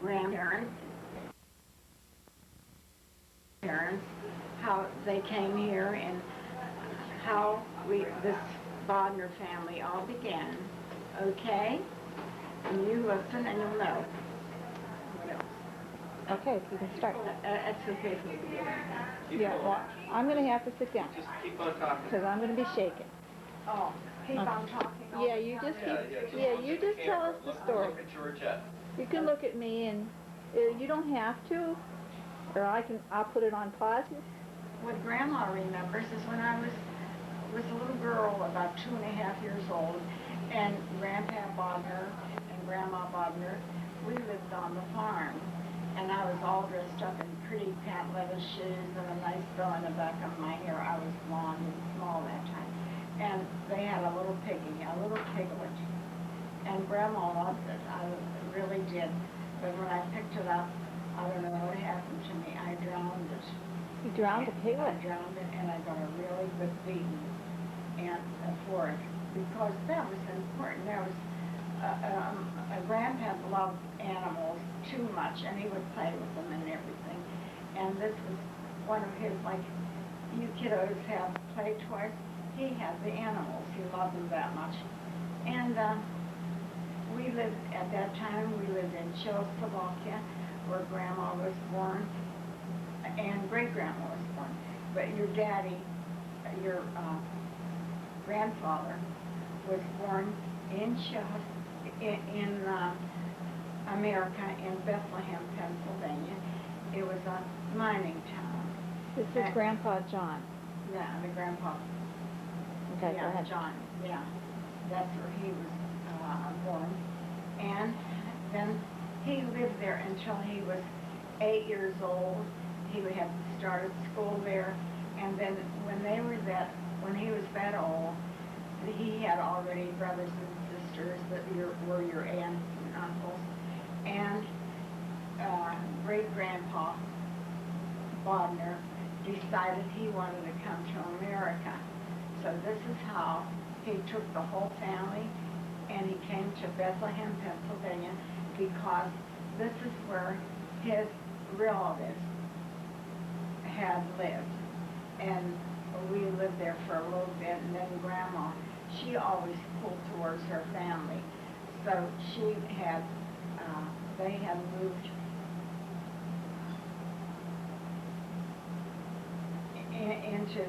grandparents, how they came here and how this Bodnar family all began. Okay? And you listen and you'll know. What else? Okay, you can start. That's okay for me to do. Yeah, well, I'm going to have to sit down. Just keep on talking. Because I'm going to be shaking. Oh, keep on talking all Yeah, the you time. just keep, yeah, you just tell us the story. Look at Georgette. You can look at me and you don't have to, or I'll put it on pause. What Grandma remembers is when I was a little girl, about 2.5 years old, and Grandpa Bodnar and Grandma Bodnar, we lived on the farm. And I was all dressed up in pretty patent leather shoes and a nice bow in the back of my hair. I was blonde and small that time. And they had a little piggy, a little piglet. And Grandma loved it. I really did. But when I picked it up, I don't know what happened to me. I drowned it. You drowned a piglet? I drowned it, and I got a really good beating for it. Because that was important. There was a grandpa loved animals too much, and he would play with them and everything. And this was one of his, like, you kiddos have play toys. He had the animals. He loved them that much. And we lived, at that time, we lived in Czechoslovakia, where Grandma was born, and great-grandma was born. But your daddy, your grandfather, was born in America, in Bethlehem, Pennsylvania. It was a mining town. This is Grandpa John. Yeah, the grandpa. Okay, yeah, go ahead. John, yeah. That's where he was born. And then he lived there until he was 8 years old. He had started school there. And then when he was that old, he had already brothers and sisters that were your aunts and uncles. And great-grandpa Bodnar decided he wanted to come to America. So this is how he took the whole family and he came to Bethlehem, Pennsylvania, because this is where his relatives had lived. And we lived there for a little bit, and then Grandma, she always pulled towards her family. So she had, they had moved into,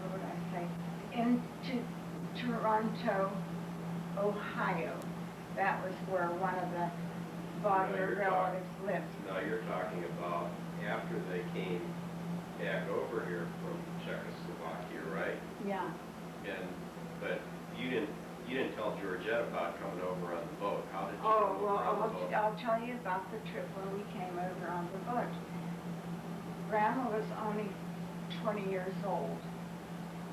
what would I say, into Toronto, Ohio. That was where one of the Bodnar relatives lived. Now you're talking about after they came back over here from Czechoslovakia, right? Yeah. But you didn't tell Georgette about coming over on the boat. How did you Oh, come well, over on the boat? I'll tell you about the trip when we came over on the boat. Grandma was only 20 years old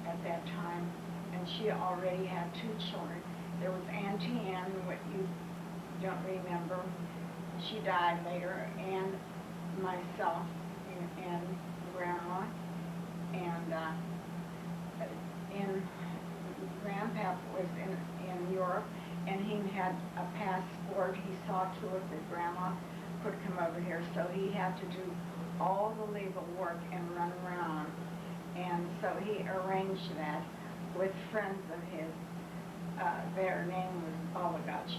at that time, and she already had 2 children. There was Auntie Ann, what you don't remember. She died later, and myself and Grandma, and Grandpa was in Europe, and he had a passport. He saw to it that Grandma could come over here, so he had to do all the legal work and run around. And so he arranged that with friends of his. Their name was Balagach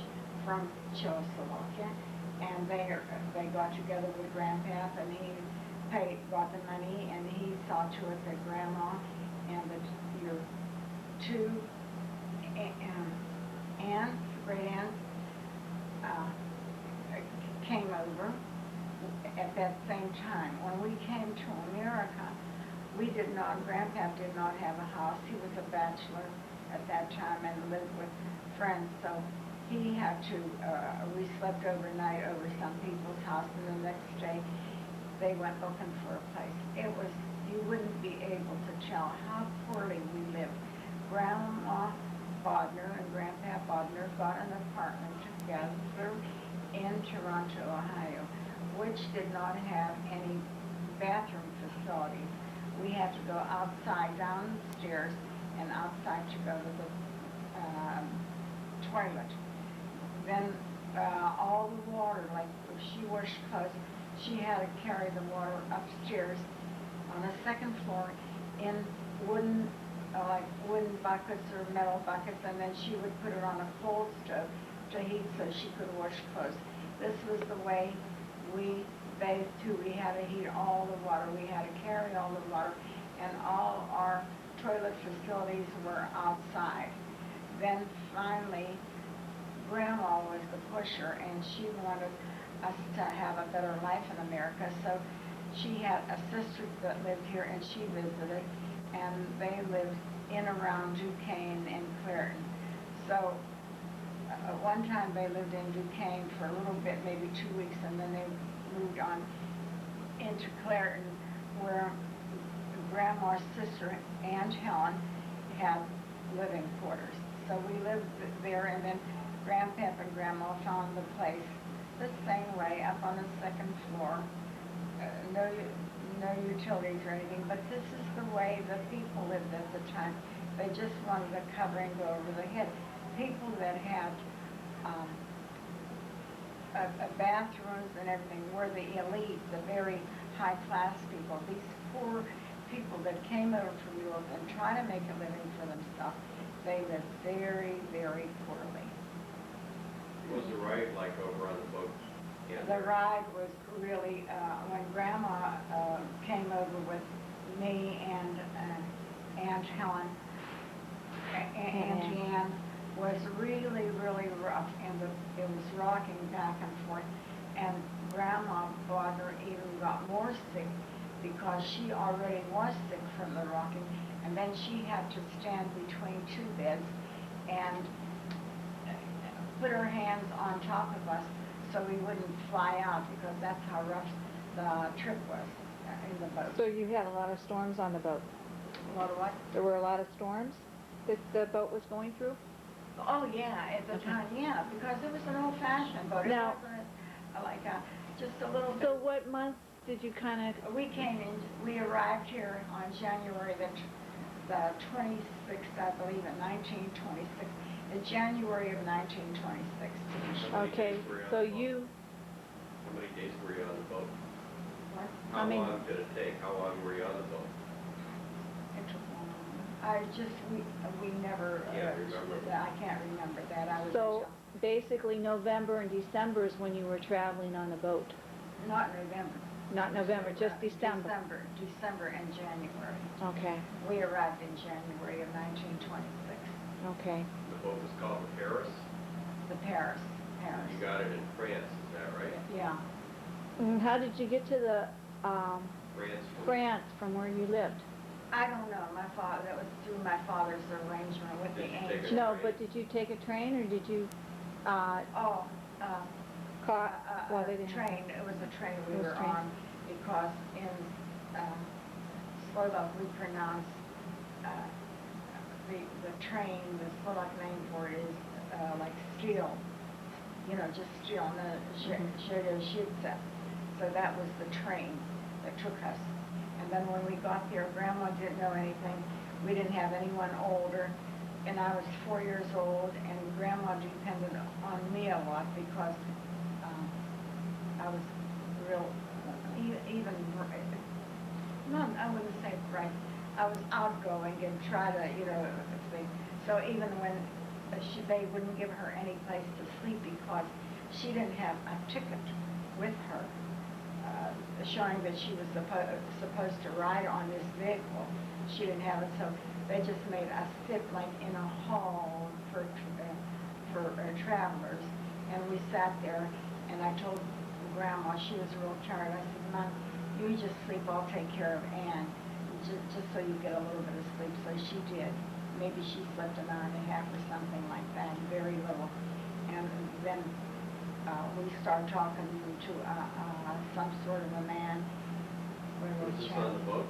from Czechoslovakia, and they got together with Grandpa, and he got the money, and he saw to it that Grandma and your 2 aunts, great aunts, came over at that same time. When we came to America, Grandpa did not have a house. He was a bachelor at that time and lived with friends, so he had to, we slept overnight over some people's house, and the next day they went looking for a place. You wouldn't be able to tell how poorly we lived. Grandma Bodnar and Grandpa Bodnar got an apartment together in Toronto, Ohio, which did not have any bathroom facilities. We had to go outside, downstairs, and outside to go to the toilet. then all the water, like if she washed clothes, she had to carry the water upstairs on the second floor in wooden, like wooden buckets or metal buckets, and then she would put it on a coal stove to heat so she could wash clothes. This was the way we bathed too. We had to heat all the water. We had to carry all the water, and all our toilet facilities were outside. Then finally, Grandma was the pusher, and she wanted us to have a better life in America, so she had a sister that lived here, and she visited, and they lived in around Duquesne and Clairton. So one time they lived in Duquesne for a little bit, maybe 2 weeks, and then they moved on into Clairton, where Grandma's sister, Aunt Helen, had living quarters. So we lived there, and then Grandpap and Grandma found the place the same way, up on the second floor. No utilities or anything, but this is the way the people lived at the time. They just wanted a covering go over the head. People that had bathrooms and everything were the elite, the very high-class people. These poor people that came over from Europe and tried to make a living for themselves, they lived very, very poorly. Was the ride like over on the boat? Yeah. The ride was really, when Grandma came over with me and Aunt Helen, Auntie Ann, was really, really rough, and it was rocking back and forth. And Grandma Bodnar even got more sick because she already was sick from the rocking, and then she had to stand between two beds and put her hands on top of us so we wouldn't fly out, because that's how rough the trip was in the boat. So you had a lot of storms on the boat? A lot of what? There were a lot of storms that the boat was going through? Oh, yeah, at the time, yeah, because it was an old-fashioned boat. Now- It wasn't like just a little bit. So what month did you kind of... We came in, we arrived here on January the 26th, I believe, in 1926. In January of 1926. Okay, so you... How many days were you on the boat? What? How I mean- long did it take? How long were you on the boat? It took long. We never, Yeah, I remember. I can't remember that. I was So basically November and December is when you were traveling on the boat? not November. Not November, just December? December and January. Okay, We arrived in January of 1926. okay. The boat was called the Paris? The Paris. You got it in France, is that right? Yeah. And how did you get to the France? from where you lived? I don't know. That was through my father's arrangement with the Did you take angel. a- No, train? but did you take a train or did you, Oh, car, well, they didn't have- train. It was a train we It was were train. on, because in Slovak we pronounce the train, the Slovak name for it is like steel. You know, just steel. Železnica. So that was the train that took us. And then when we got there, Grandma didn't know anything. We didn't have anyone older. And I was 4 years old, and Grandma depended on me a lot because I was real, even, no, I wouldn't say bright. I was outgoing and try to, think. So even when they wouldn't give her any place to sleep because she didn't have a ticket with her, showing that she was supposed to ride on this vehicle. She didn't have it, so they just made us sit like in a hall for travelers. And we sat there, and I told Grandma, she was real tired. I said, Mom, you just sleep, I'll take care of Ann, just so you get a little bit of sleep. So she did. Maybe she slept an hour and a half or something like that, very little. And then we started talking to some sort of a man. Was this on the boat,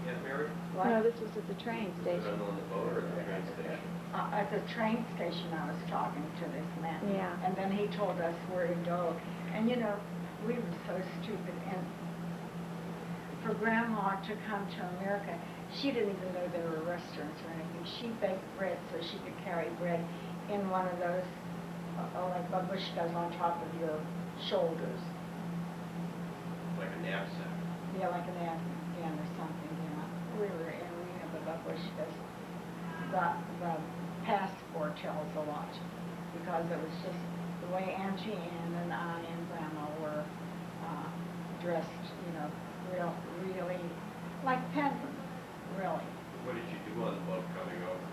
Aunt Mary? What? No, this was at the train Was it station. on the boat or the train station? At the train station, I was talking to this man. Yeah. And then he told us where to go. And we were so stupid. And for Grandma to come to America, she didn't even know there were restaurants or anything. She baked bread so she could carry bread in one of those like babushkas on top of your shoulders. Like a knapsack. Yeah, like an Afghan or something, yeah. We were in Reno, the babushkas. The passport tells a lot, because it was just the way Auntie Ann and I and Grandma were dressed, you know, really like peasants, really. What did you do on the boat coming over?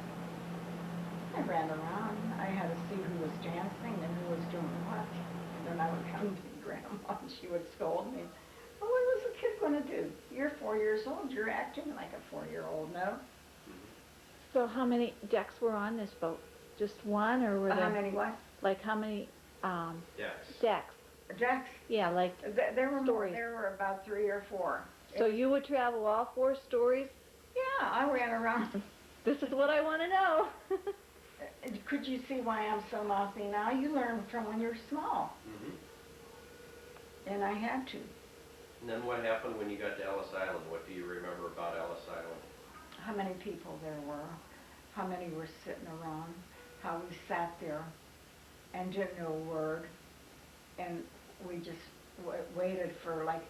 I ran around. I had to see who was dancing and who was doing what. And then I would come to Grandma and she would scold me. Well, what was a kid going to do? You're 4 years old. You're acting like a 4-year-old, no? So how many decks were on this boat? Just one, or were there? How many what? Like how many, Decks. decks? Decks? Yeah, like, There were more. Stories. There were about 3 or 4. so you would travel all 4 stories? Yeah, I ran around. This is what I want to know. Could you see why I'm so mouthy now? You learn from when you're small. And I had to. And then what happened when you got to Ellis Island? What do you remember about Ellis Island? How many people there were, how many were sitting around, how we sat there and didn't know a word, and we just waited for, like,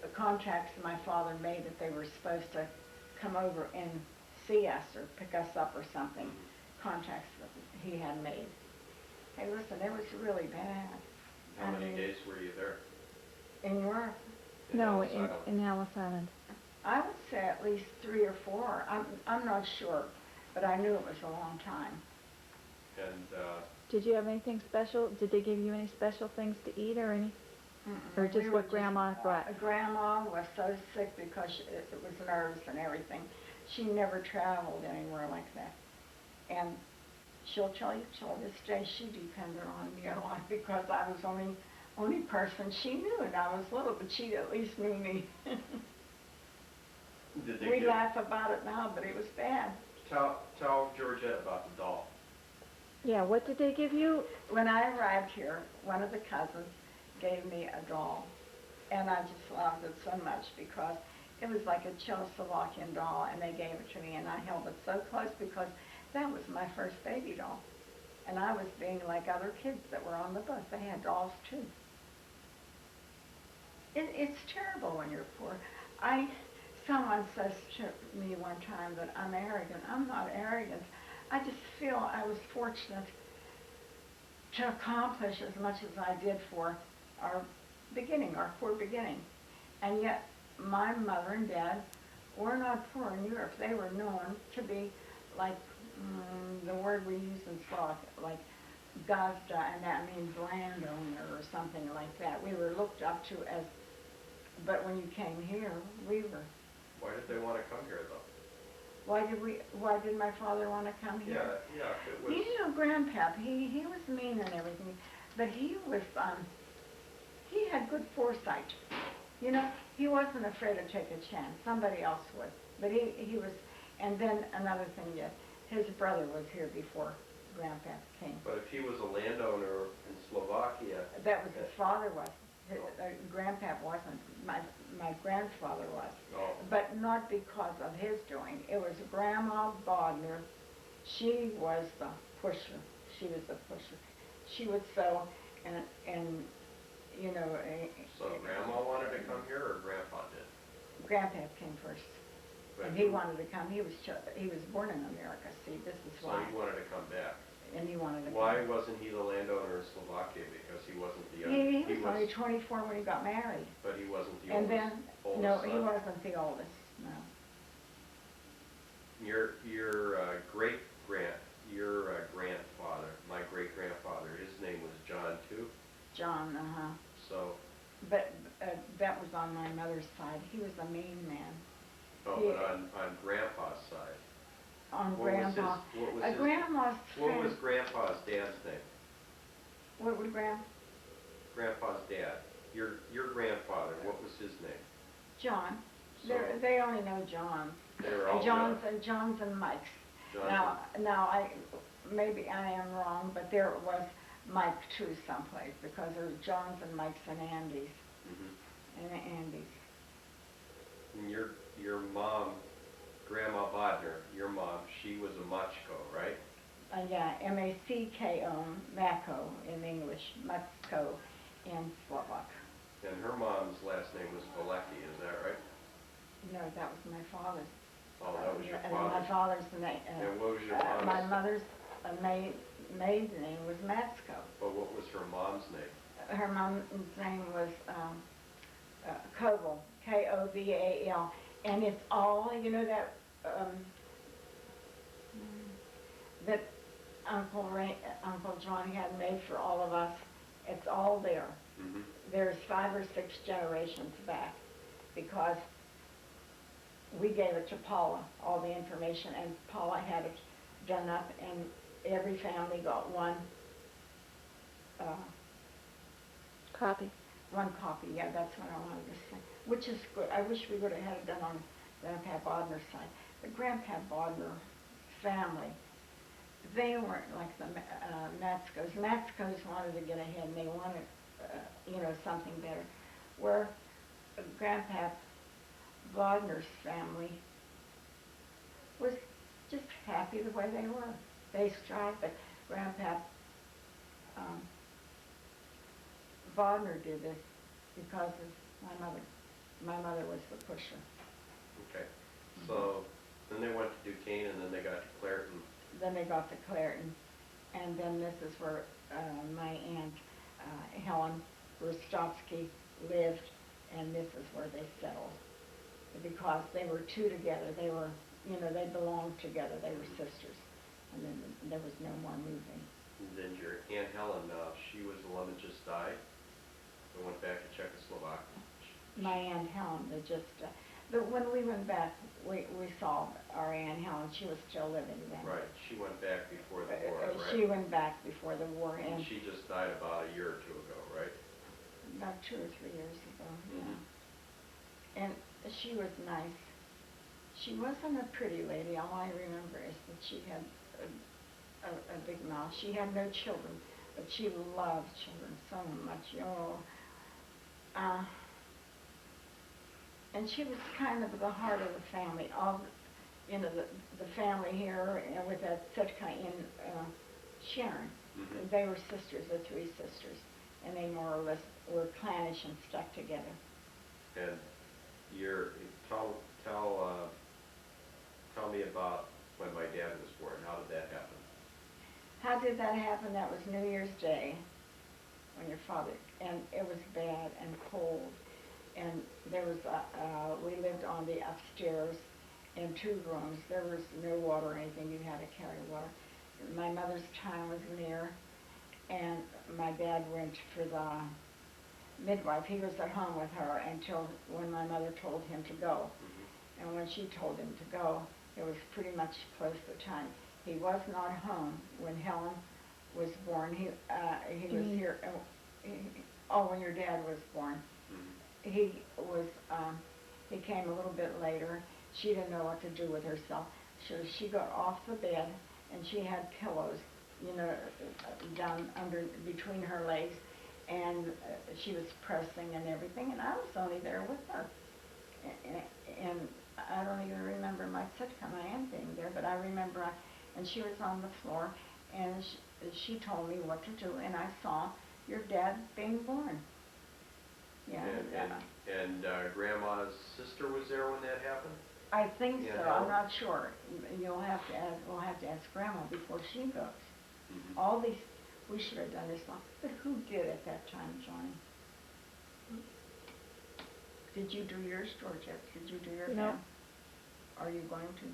the contacts my father made that they were supposed to come over and see us or pick us up or something, contacts that he had made. Hey, listen, it was really bad. How many days were you there? In Europe, In No, Ellis Island? in Ellis Island. I would say at least 3 or 4. I'm not sure, but I knew it was a long time. And Did you have anything special? Did they give you any special things to eat or any? Mm-mm. Or just We what were Grandma brought? Grandma was so sick because it was nerves and everything. She never traveled anywhere like that. And she'll tell you till this day she depended on me a lot because I was only person she knew, and I was little, but she at least knew me. did they We give, laugh about it now, but it was bad. tell Georgette about the doll. Yeah, what did they give you? When I arrived here, one of the cousins gave me a doll, and I just loved it so much because it was like a Czechoslovakian doll, and they gave it to me, and I held it so close because that was my first baby doll. And I was being like other kids that were on the bus. They had dolls too. It's terrible when you're poor. Someone says to me one time that I'm arrogant. I'm not arrogant. I just feel I was fortunate to accomplish as much as I did for our poor beginning. And yet, my mother and dad were not poor in Europe. They were known to be like, the word we use in Slovak, like gazda, and that means landowner or something like that. We were looked up to as, but when you came here, we were. Why did they want to come here, though? Why did my father want to come here? Yeah, it was... You know, Grandpap, he was mean and everything, but he he had good foresight. You know, he wasn't afraid to take a chance. Somebody else would. But he was, and then another thing yet, his brother was here before Grandpap came. But if he was a landowner in Slovakia... That was his father was. Grandpap wasn't. My grandfather was. Oh. But not because of his doing. It was Grandma Bodnar. She was the pusher. She was the pusher. She would sew and you know... So Grandma wanted to come here, or Grandpa did? Grandpap came first. But And he wanted to come. He was born in America. See, this is So why. he wanted to come back. And he wanted to Why come. wasn't he the landowner in Slovakia? Because he wasn't the He was only 24 when he got married. But he wasn't the And oldest, then, no, son. he wasn't the oldest, no. Your grandfather, my great grandfather, his name was John too. John, So, But that was on my mother's side. He was a mean man. oh, He- but on Grandpa's side. On What was Grandma. his- what was his- Grandma's What friend. was Grandpa's dad's name? What would Grandpa's dad. Your grandfather, what was his name? John. So, They only know John. they were all John's and Mike's. Johnson. Now, maybe I am wrong, but there was Mike too someplace, because there was John's and Mike's and Andy's. Mhm. And Andy's. And your mom, Grandma Bodnar, your mom, she was a machko, right? Yeah, Macko, Mako in English, Matsko in Slovak. And her mom's last name was Valecki, is that right? No, that was my father's. Oh, that was your My father's. father's name. And what was your My mom's? mother's maiden name was Matsko. But what was her mom's name? Her mom's name was Koval, Koval, and it's all, you know, that Uncle John had made for all of us. It's all there. Mm-hmm. There's 5 or 6 generations back, because we gave it to Paula, all the information, and Paula had it done up, and every family got one Copy. copy. Yeah, that's what I wanted to say, which is good. I wish we would have had it done on Grandpa Bodner's side. The Grandpa Bodner family, they weren't like the Matskos. Matskos wanted to get ahead, and they wanted, you know, something better. Where Grandpa Bodner's family was just happy the way they were. They strived, but Grandpa Bodner did this because of my mother. My mother was the pusher. Okay. So then they went to Duquesne, and then they got to Clareton. Then they got to Clareton, and then this is where my aunt Helen Rostovsky lived, and this is where they settled. Because they were 2 together, they were, you know, they belonged together, they were sisters, and then there was no more moving. And then your Aunt Helen, she was the one that just died and went back to Czechoslovakia. My Aunt Helen, when we went back, we saw our Aunt Helen. She was still living then. Right. She went back before the war, right? She went back before the war, and she just died about a year or 2 ago, right? About 2 or 3 years ago. Mm-hmm. Yeah. And she was nice. She wasn't a pretty lady. All I remember is that she had a big mouth. She had no children, but she loved children so much. And she was kind of the heart of the family. All, you know, the family here with that Sitka in Sharon. Mm-hmm. They were sisters, the 3 sisters, and they more or less were clannish and stuck together. And tell me about when my dad was born. How did that happen? How did that happen? That was New Year's Day when your father, and it was bad and cold, and there was we lived on the upstairs in 2 rooms. There was no water or anything. You had to carry water. My mother's time was near, and my dad went for the midwife. He was at home with her until when my mother told him to go. Mm-hmm. And when she told him to go, it was pretty much close to time. He was not home when Helen was born. He was here. When your dad was born. Mm-hmm. He came a little bit later. She didn't know what to do with herself. So she got off the bed, and she had pillows, you know, down under between her legs, and she was pressing and everything, and I was only there with her. And I don't even remember my Sitka, my aunt being there, but I remember, and she was on the floor, and she told me what to do, and I saw your dad being born. Yeah. And Grandma's sister was there when that happened? I think Yeah, so. Helen? I'm not sure. We'll have to ask Grandma before she goes. Mm-hmm. All these, we should have done this long. But who did at that time, Johnny? Did you do yours, Georgette? Did you do your No. family? Are you going to?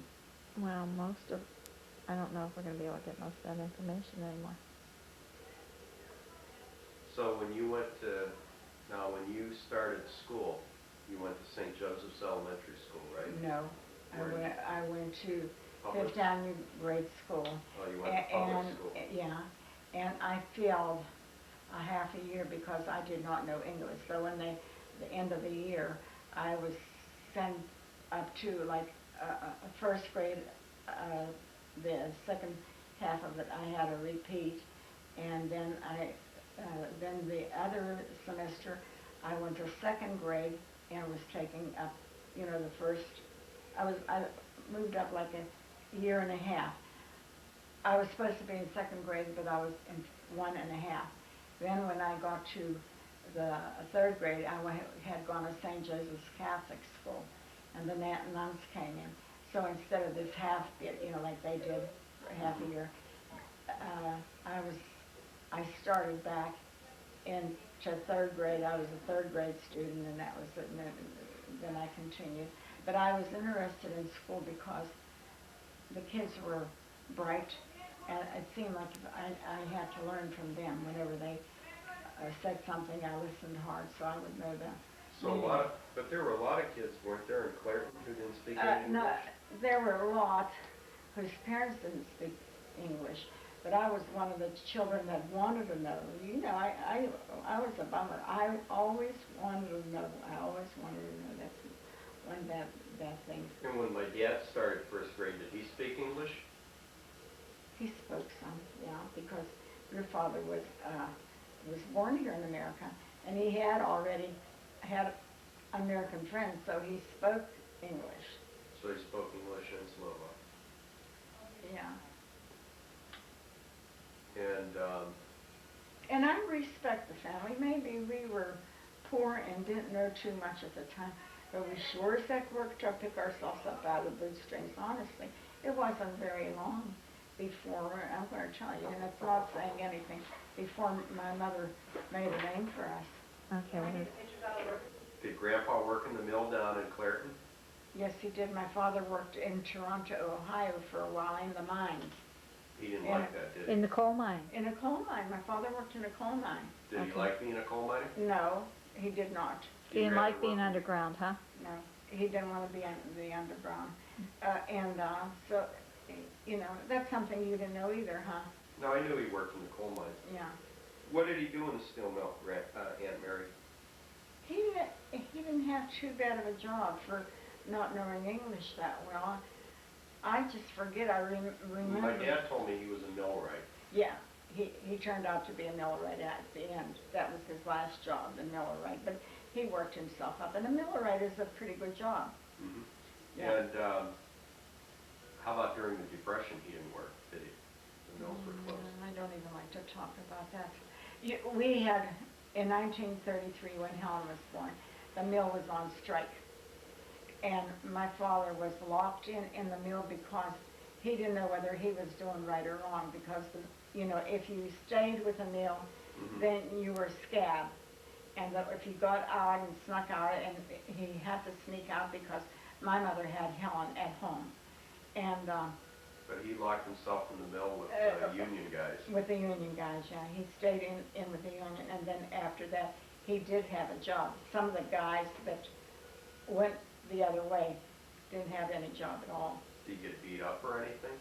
Well, I don't know if we're going to be able to get most of that information anymore. So when you started school, you went to St. Joseph's Elementary School, right? No. I went to Public? Fifth Avenue Grade School. Oh, you went to public school. Yeah, and I failed a half a year because I did not know English. So when the end of the year, I was sent up to like first grade. The second half of it, I had a repeat, and then then the other semester, I went to 2nd grade and was taking up, you know, the first. I moved up like a year and a half. I was supposed to be in second grade, but I was in 1.5. Then when I got to the third grade, had gone to St. Joseph's Catholic School, and the nuns came in. So instead of this half bit, like they did for half a year, I started back into third grade. I was a third grade student, and that was it. And then I continued. But I was interested in school because the kids were bright, and it seemed like I had to learn from them. Whenever they said something, I listened hard, so I would know them. So but there were a lot of kids, weren't there, in Clairton who didn't speak English? No, there were a lot whose parents didn't speak English, but I was one of the children that wanted to know. I was a bummer. I always wanted to know. That's one bad thing. And when my dad started first grade, did he speak English? He spoke some, yeah, because your father was born here in America, and he had already had American friends, so he spoke English. So he spoke English and Slovak. Yeah. And I respect the family. Maybe we were poor and didn't know too much at the time, but we sure as heck worked to pick ourselves up out of the bootstrings, honestly. It wasn't very long before, I'm going to tell you, and it's not saying anything, before my mother made a name for us. Okay. did Grandpa work in the mill down in Clairton? Yes, he did. My father worked in Toronto, Ohio for a while in the mines. He didn't like that, did he? In the coal mine? In a coal mine. My father worked in a coal mine. Did he like being a coal miner? No, he did not. He didn't like being underground, huh? No, he didn't want to be in the underground. So, that's something you didn't know either, huh? No, I knew he worked in the coal mine. Yeah. What did he do in the steel mill, Aunt Mary? He didn't have too bad of a job for not knowing English that well. I just forget. I remember. My dad told me he was a millwright. Yeah, he turned out to be a millwright at the end. That was his last job, the millwright. But he worked himself up, and a millwright is a pretty good job. Mm-hmm. Yeah. And how about during the Depression? He didn't work, did he? The mills were closed. I don't even like to talk about that. We had, in 1933, when Helen was born, the mill was on strike. And my father was locked in the mill because he didn't know whether he was doing right or wrong, because, if you stayed with the mill, mm-hmm. then you were scabbed. And if you got out and snuck out, and he had to sneak out because my mother had Helen at home. And but he locked himself in the mill with the union guys. With the union guys, yeah. He stayed in with the union, and then after that, he did have a job. Some of the guys that went the other way didn't have any job at all. Did he get beat up or anything?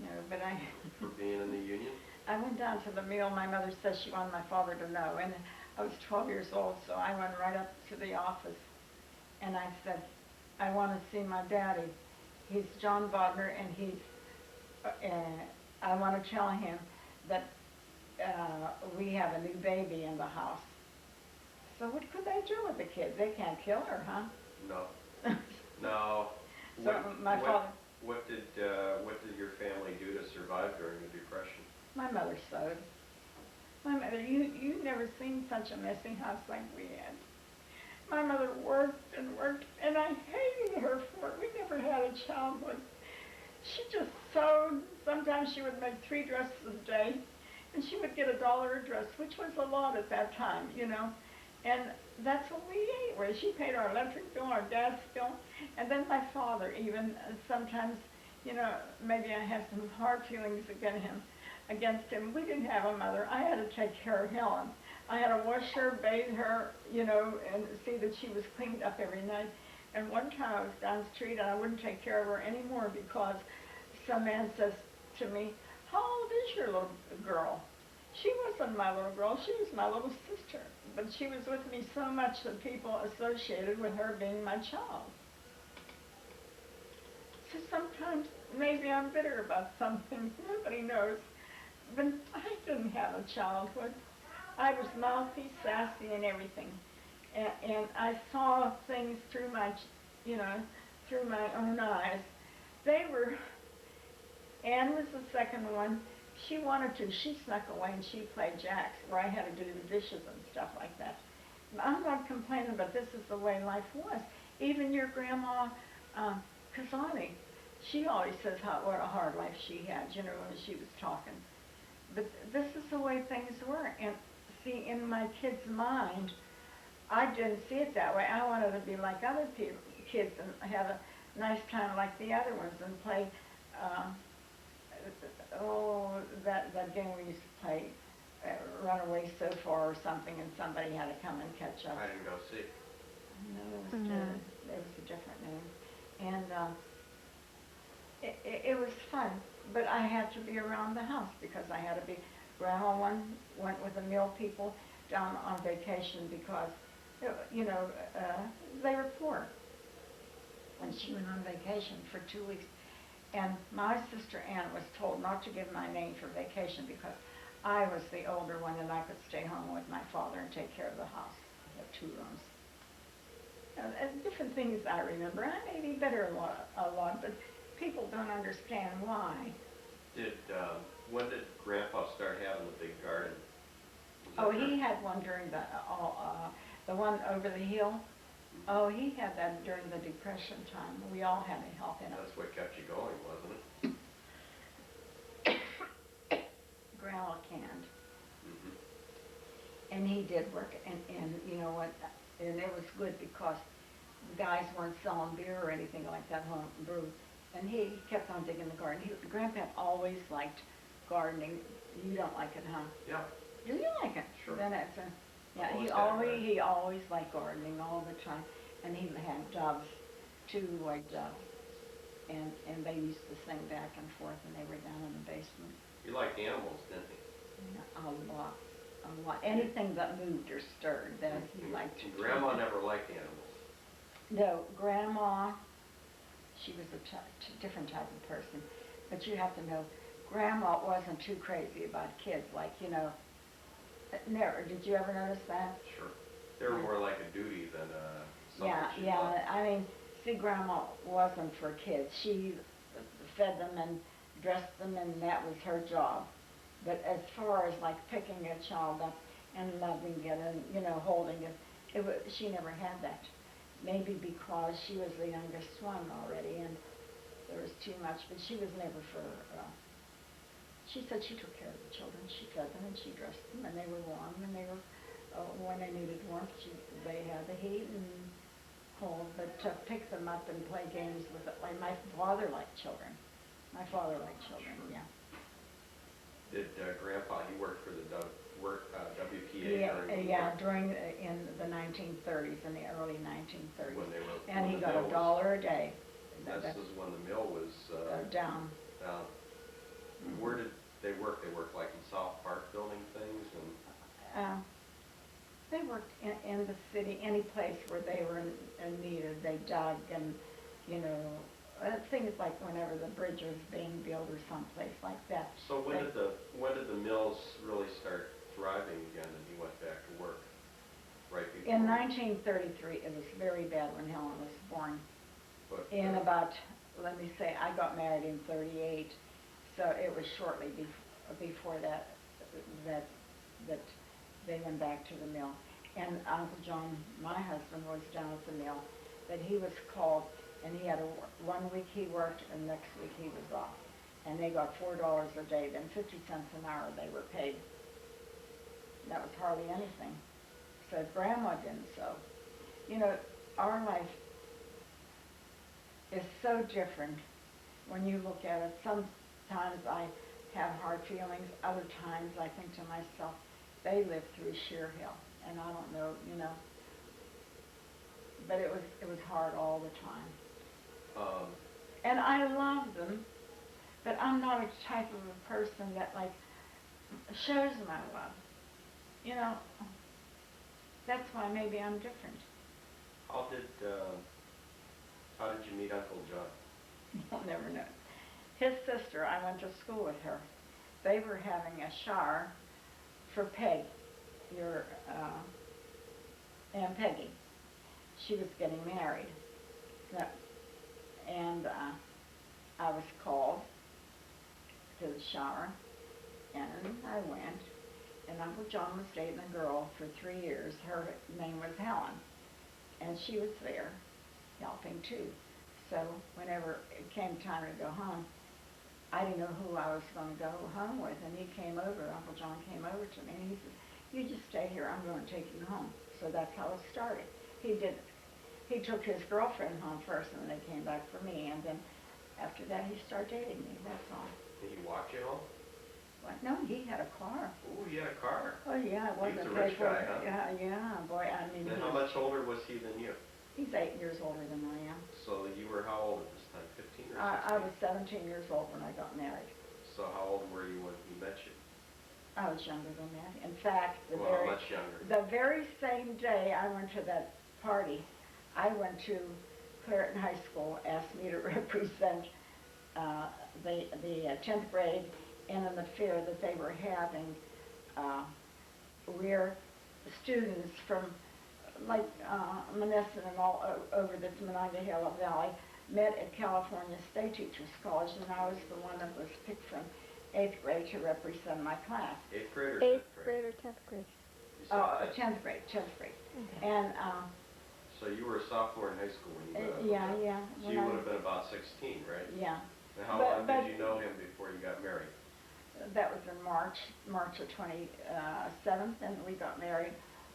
No, but For being in the union? I went down to the mill. My mother says she wanted my father to know, and I was 12 years old, so I went right up to the office, and I said, I want to see my daddy. He's John Bodnar, and I want to tell him that we have a new baby in the house. So what could they do with the kid? They can't kill her, huh? No. No. So my father. What did your family do to survive during the Depression? My mother sewed. My mother, you never seen such a messy house like we had. My mother worked, and I hated her for it. We never had a childhood. She just sewed. Sometimes she would make 3 dresses a day, and she would get $1 a dress, which was a lot at that time, And that's what we ate, where she paid our electric bill, our gas bill, and then my father even, sometimes, maybe I have some hard feelings against him. We didn't have a mother. I had to take care of Helen. I had to wash her, bathe her, and see that she was cleaned up every night. And one time I was down the street and I wouldn't take care of her anymore because some man says to me, how old is your little girl? She wasn't my little girl, she was my little sister. But she was with me so much that people associated with her being my child. So sometimes maybe I'm bitter about something, nobody knows. But I didn't have a childhood. I was mouthy, sassy, and everything. And I saw things through my, through my own eyes. They were Ann was the second one. She wanted to. She snuck away and she played jacks, where I had to do the dishes and stuff like that. I'm not complaining, but this is the way life was. Even your grandma, Kasani, she always says what a hard life she had, you know, when she was talking. But this is the way things were. And see, in my kid's mind, I didn't see it that way. I wanted to be like other people, kids and have a nice time like the other ones and play, that game we used to play, run away so far or something, and somebody had to come and catch us. I didn't go see. No, it was a different name. And it was fun, but I had to be around the house because I had to be. Grandma went with the mill people down on vacation because, you know, they were poor. And she went on vacation for 2 weeks. And my sister Ann was told not to give my name for vacation because I was the older one and I could stay home with my father and take care of the house. We have 2 rooms. Different things I remember. I may be better a lot, but people don't understand why. When did Grandpa start having the big garden? Oh, he had one during the one over the hill. Oh, he had that during the Depression time. We all had to help in it. That's what kept you going, wasn't it? Grandma canned. Mm-hmm. And he did work, and you know what, and it was good because the guys weren't selling beer or anything like that, home brewed, and he kept on digging the garden. Grandpa always liked gardening. You don't like it, huh? Yeah. Do you like it? Sure. Then it's yeah, he always liked gardening all the time, and he had doves, 2 white doves, and they used to sing back and forth, and they were down in the basement. You liked animals, didn't you? Yeah, a lot. Anything that moved or stirred, that he liked to do. Grandma never liked animals. No, Grandma, she was a different type of person. But you have to know, Grandma wasn't too crazy about kids, like, you know, never. Did you ever notice that? Sure. They were more like a duty than something she Yeah, loved. I mean, see, Grandma wasn't for kids. She fed them and dressed them, and that was her job. But as far as like picking a child up and loving it and, you know, holding it, she never had that. Maybe because she was the youngest one already and there was too much, but she was never for, she said she took care of the children. She fed them and she dressed them and they were warm and they were, when they needed warmth, they had the heat and cold, but to pick them up and play games with it, like my father liked children. My father liked children, yeah. Did Grandpa, he worked for the WPA Yeah, in the 1930s, in the early 1930s. when they were, and when he the got mill $1 a day. This is when the mill was Down. down. Mhm. Where did they work? They worked like in South Park building things and. They worked in the city, any place where they were in needed. They dug and, you know, things like whenever the bridge was being built or someplace like that. So when did the mills really start thriving again and he went back to work? Right before? In 1933, it was very bad when Helen was born. But, In about, let me say, I got married in 38, so it was shortly before that they went back to the mill. And Uncle John, my husband, was down at the mill, but he was called, and he had 1 week he worked, and next week he was off. And they got $4 a day, then 50 cents an hour they were paid. That was hardly anything. So Grandma didn't sew. You know, our life is so different when you look at it. Sometimes I have hard feelings, other times I think to myself, they lived through sheer hell, and I don't know, you know. But it was hard all the time. And I love them, but I'm not a type of a person that like shows my love. You know, that's why maybe I'm different. How did you meet Uncle John? You'll never know. His sister, I went to school with her. They were having a shower for Peg, your Aunt Peggy. She was getting married. And I was called, to the shower, and I went, and Uncle John was dating a girl for 3 years. Her name was Helen, and she was there helping too. So whenever it came time to go home, I didn't know who I was going to go home with, and he came over, Uncle John came over to me, and he said, "You just stay here, I'm going to take you home." So that's how it started. He took his girlfriend home first, and then they came back for me, and then after that he started dating me, that's all. Did he walk you home? What? No, he had a car. Ooh, you had a car. Oh yeah, it He's wasn't a rich paid for. guy, huh? Yeah, boy, I mean. And how much older was he than you? He's 8 years older than I am. So you were how old at this time, 15 or 16? I was 17 years old when I got married. So how old were you when he met you? I was younger than that. In fact, Much younger. the very same day I went to that party, I went to Clareton High School, asked me to represent the 10th grade in an affair that they were having where students from like Menneson and all over the Monongahela Valley met at California State Teachers College, and I was the one that was picked from 8th grade to represent my class. 8th grade or 10th 8th grade? grade or 10th grade? You said Oh, that. 10th grade, 10th grade. Okay. And So you were a sophomore in high school when you met him? yeah, yeah. So when you I- would have been about 16, right? Yeah, And how But- long but- did you know him before you got married? that was in March of 27th, and we got married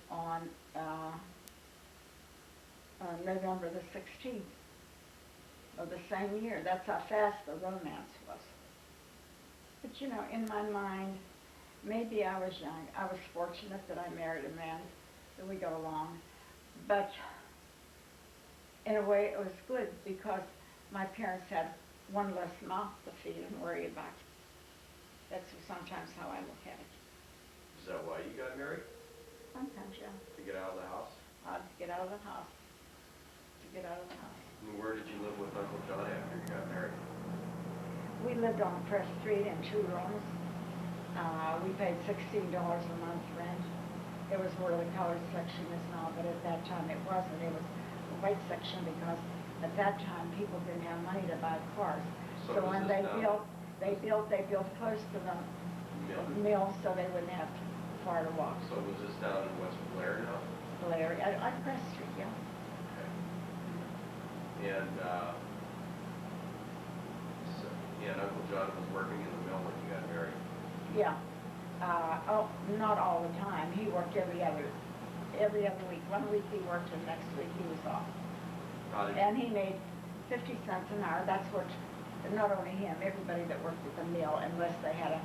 on November the 16th of the same year. That's how fast the romance was. But you know, in my mind, maybe I was young. I was fortunate that I married a man that we got along. But in a way, it was good because my parents had one less mouth to feed and worry about. That's sometimes how I look at it. Is that why you got married? Sometimes, yeah. To get out of the house? To get out of the house. To get out of the house. And where did you live with Uncle John after you got married? We lived on Press Street in 2 rooms. We paid $16 a month rent. It was where the colored section is now, but at that time it wasn't. It was the white section because at that time people didn't have money to buy cars. So So was when this they built close to the mill so they wouldn't have far to walk. So was this down in West Blair now? Blair, on Press Street, yeah. Okay. And Uncle John was working in the mill when you got married? Yeah. Not all the time. He worked every other week. 1 week he worked and next week he was off. How did And he made 50 cents an hour. That's what, not only him, everybody that worked at the mill, unless they had a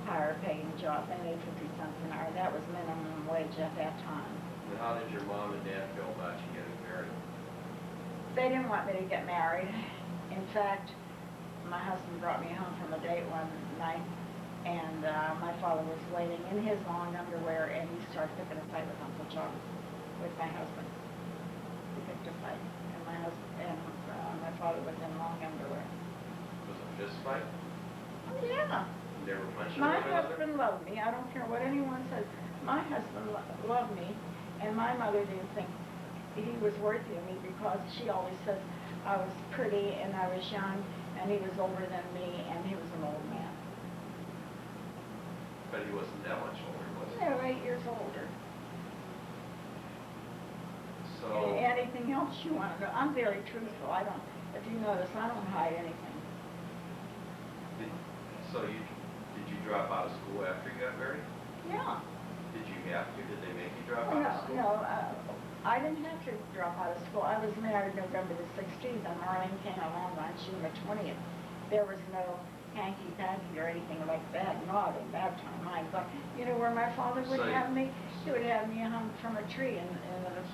higher paying job, they made 50 cents an hour. That was minimum wage at that time. And how did your mom and dad feel about you getting married? They didn't want me to get married. In fact, my husband brought me home from a date one night, and my father was waiting in his long underwear, and he started picking a fight with Uncle John, with my husband. He picked a fight, and my father was in long underwear. Was it a fist fight? Oh, yeah. They were punching My one another? husband loved me. I don't care what anyone says. My husband loved me, and my mother didn't think he was worthy of me because she always said I was pretty and I was young, and he was older than me, and he was an old man. But he wasn't that much older, was he? No, 8 years older. So, Anything else you want to know? I'm very truthful. If you notice, I don't hide anything. did you drop out of school after you got married? Yeah. Did you have to? Did they make you drop Oh, out of school? no, I didn't have to drop out of school. I was married November the 16th, and Marlene came along on June the 20th. There was no hanky-panky or anything like that, not in that time. My God, you know where my father would So have me? He would have me hung from a tree in the...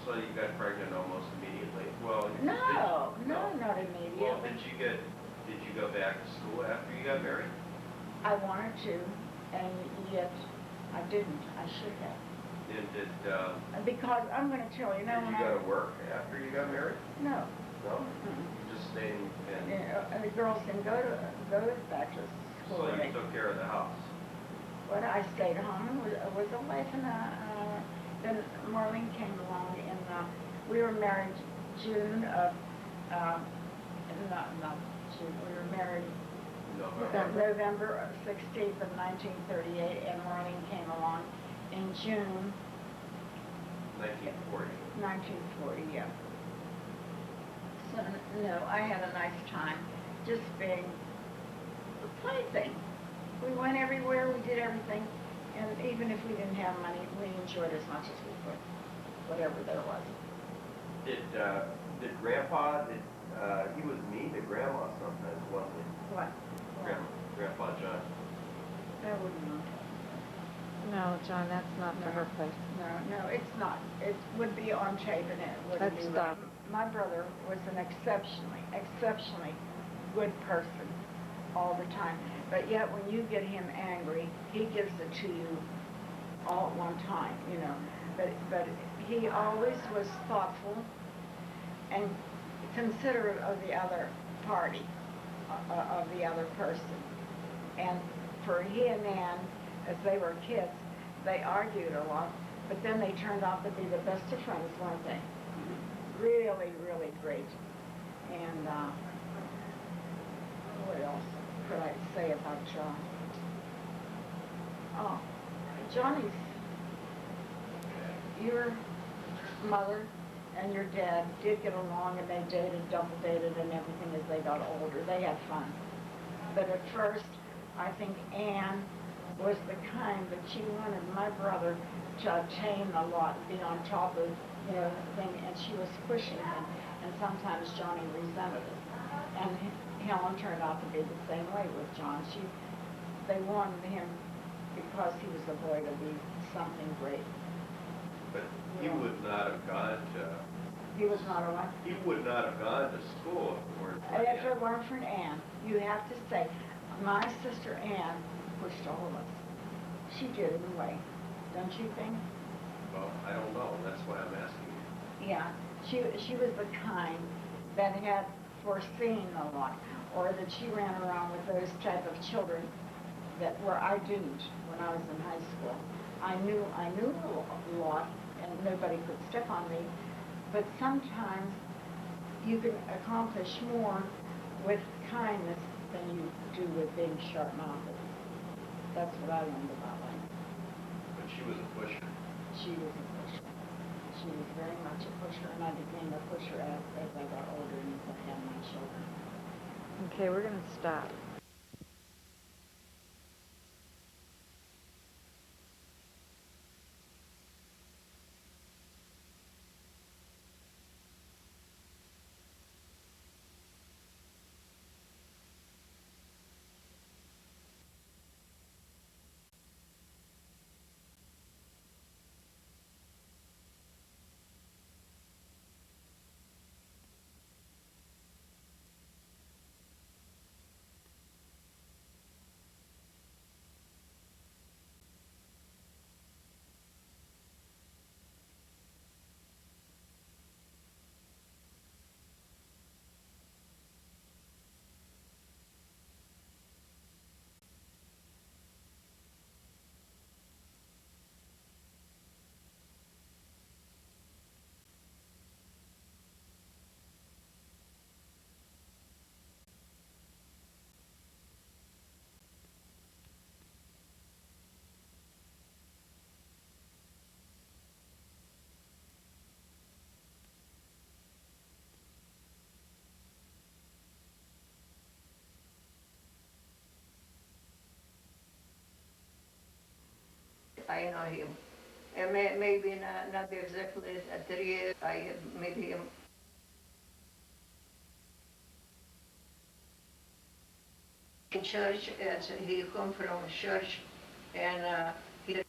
So you got pregnant almost immediately? Well, No, did you, not immediately. Well, did you go back to school after you got married? I wanted to, and yet I didn't. I should have. And Because I'm going to tell you now. did you go to work after you got married? No. No? Mm-mm. You just stayed and And the girls didn't go back to school. so you took care of the house. But I stayed home and was a wife, and then Marlene came along, and we were married June of, not June, we were married November 16th of 1938, and Marlene came along in June 1940. 1940, yeah. So, no, I had a nice time just being a plaything. We went everywhere, we did everything, and even if we didn't have money, we enjoyed as much as we could, whatever there was. Did Grandpa, he was mean to Grandma sometimes, wasn't he? What? Grandpa John. I wouldn't know. No, John, that's not for her place. No, it's not. It would be on tape and it wouldn't Let's be stop. right. My brother was an exceptionally good person all the time. But yet when you get him angry, he gives it to you all at one time, you know. But he always was thoughtful and considerate of the other party, of the other person. And for he and Nan, as they were kids, they argued a lot, but then they turned out to be the best of friends, weren't they? Really, really great. And what else could I say about John? Oh, Johnny's, your mother and your dad did get along, and they dated, double dated, and everything as they got older. They had fun. But at first, I think Anne was the kind that she wanted my brother to attain a lot, be on top of, you know, thing, and she was pushing him, and sometimes Johnny resented it. And Helen turned out to be the same way with John. They wanted him, because he was a boy, to be something great. But he would not have gone to... He was not a what? He would not have gone to school if it weren't for If Ann. it weren't for Anne, you have to say, my sister Anne pushed all of us. She did in a way, don't you think? Well, I don't know. That's why I'm asking you. Yeah, she was the kind that had foreseen a lot, or that she ran around with those type of children that where I didn't when I was in high school. I knew a lot, and nobody could step on me, but sometimes you can accomplish more with kindness than you do with being sharp-mouthed. That's what I learned about life. But she was a pusher. She was a pusher. She was very much a pusher, and I became a pusher as I got older and had my children. Okay, we're going to stop. I know him. And maybe not exactly at 3 years. I met him in church, as he come from church, and he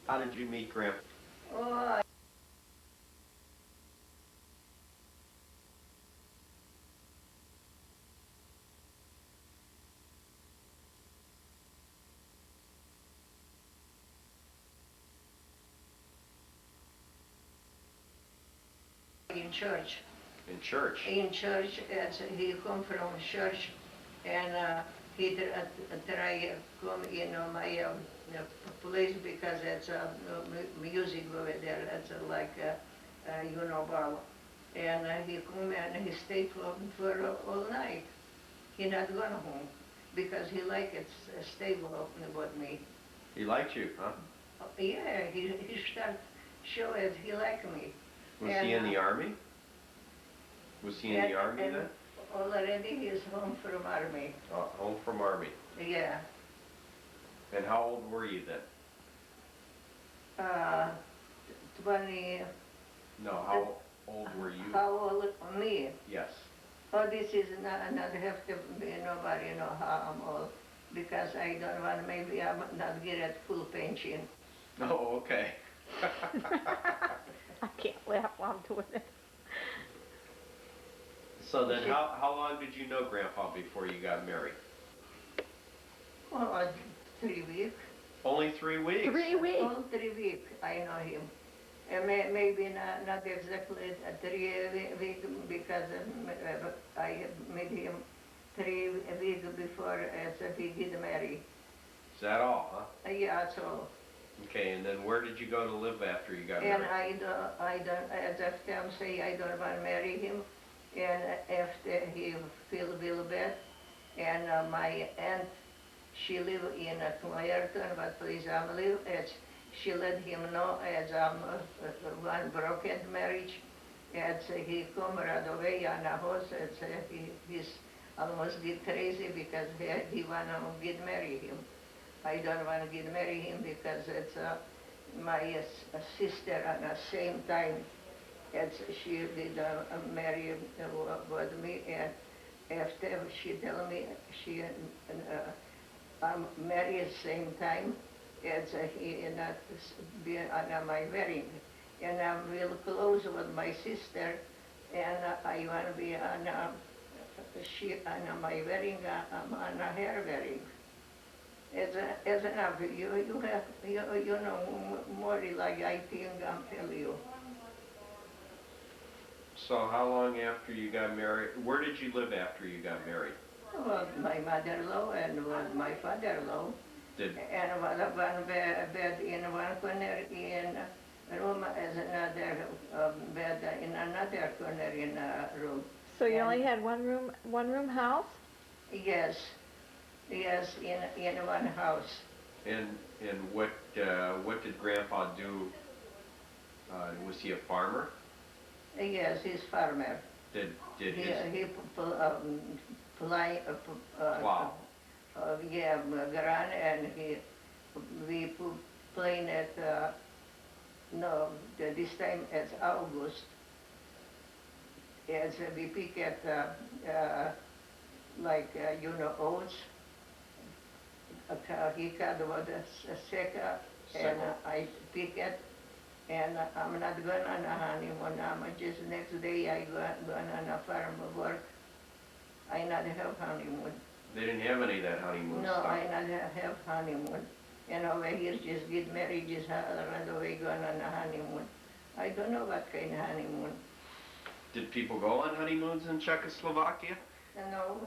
How did you meet Grandpa? oh, in church. In church. In church, as he come from church, and he try come in my place because it's music over there. It's ball. And he come and he stayed for all night. He not gone home because he like it stable about me. He liked you, huh? Yeah, he start show it he like me. Was And, he in the army? Was he in the army and then? already he's home from army. Home from army. Yeah. And how old were you then? 20. No, how old were you? How old me? Yes. Oh, this is not have to be nobody know how I'm old because I don't want maybe I'm not get at full pension. Oh, okay. I can't laugh while I'm doing it. So then how long did you know Grandpa before you got married? Oh, 3 weeks. Only 3 weeks? 3 weeks. All 3 weeks I know him. And maybe not exactly 3 weeks because I met him 3 weeks before as he get married. Is that all, huh? Yeah, that's all. Okay, and then where did you go to live after you got And married? I don't, as I can say, I don't want to marry him. And after he feel real bad, and my aunt, she live in Clayton, but please live as she let him know as one broken marriage. As he come right away on a house, as he's almost get crazy because he wanna get marry him. I don't want to get marry him because it's my sister at the same time as she did marry with me, and after she tell me she married at the same time as he not be on my wedding, and I'm real close with my sister, and I want to be on she on my wedding, I'm on her wedding. As enough, you have, you know more like I think I'm telling you. So how long after you got married, where did you live after you got married? Well, my mother-in-law and my father-in-law. Did, And one bed in one corner in room as another bed in another corner in a room. So you And- only had one room house? Yes, yes, in one house. and what did Grandpa do? Was he a farmer? Yes, he's farmer. Did He his plow? Yeah, ground, and we playing at no this time it's August. As we pick at oats. He cut with a seca, and I pick it. And I'm not going on a honeymoon. I'm just next day I go on a farm work. I not have honeymoon. They didn't have any of that honeymoon No, stuff. I not have honeymoon. And over here just get married, just right away going on a honeymoon. I don't know what kind of honeymoon. Did people go on honeymoons in Czechoslovakia? No.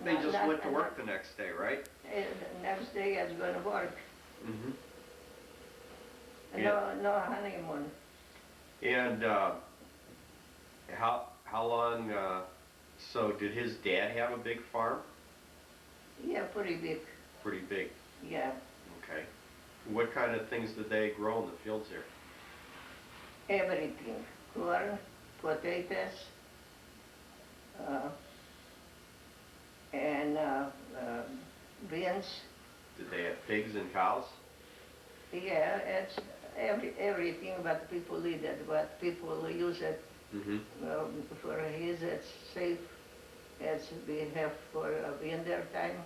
They just went to work the next day, right? Next day I was going to work. Mm-hmm. No honeymoon. And how long? So did his dad have a big farm? Yeah, pretty big. Pretty big. Yeah. Okay. What kind of things did they grow in the fields here? Everything. Corn, potatoes, and beans. Did they have pigs and cows? Yeah, it's everything but people eat it, but people use it Mm-hmm. for his, it's safe, as we have for winter time,